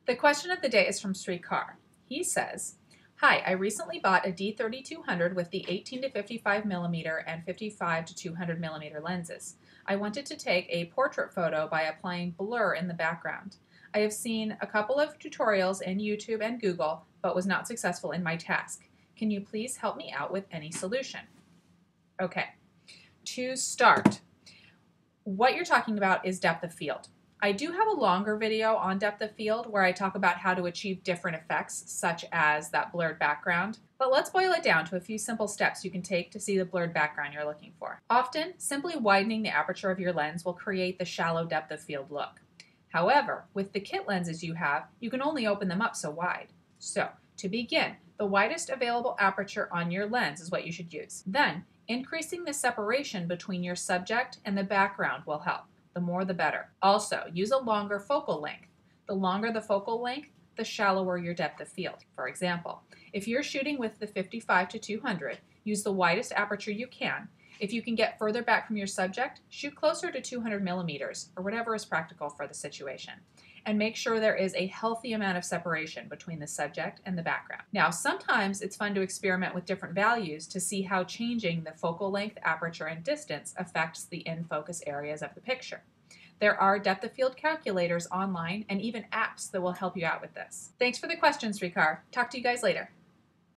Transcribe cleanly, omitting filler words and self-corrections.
The question of the day is from Srikar. He says, hi, I recently bought a D3200 with the 18 to 55 millimeter and 55 to 200 millimeter lenses. I wanted to take a portrait photo by applying blur in the background. I have seen a couple of tutorials in YouTube and Google, but was not successful in my task. Can you please help me out with any solution? Okay, to start, what you're talking about is depth of field. I do have a longer video on depth of field where I talk about how to achieve different effects, such as that blurred background. But let's boil it down to a few simple steps you can take to see the blurred background you're looking for. Often, simply widening the aperture of your lens will create the shallow depth of field look. However, with the kit lenses you have, you can only open them up so wide. So, to begin, the widest available aperture on your lens is what you should use. Then, increasing the separation between your subject and the background will help. The more the better. Also, use a longer focal length. The longer the focal length, the shallower your depth of field. For example, if you're shooting with the 55 to 200, use the widest aperture you can. If you can get further back from your subject, shoot closer to 200 millimeters, or whatever is practical for the situation. And make sure there is a healthy amount of separation between the subject and the background. Now, sometimes it's fun to experiment with different values to see how changing the focal length, aperture, and distance affects the in-focus areas of the picture. There are depth of field calculators online and even apps that will help you out with this. Thanks for the question, Srikar. Talk to you guys later.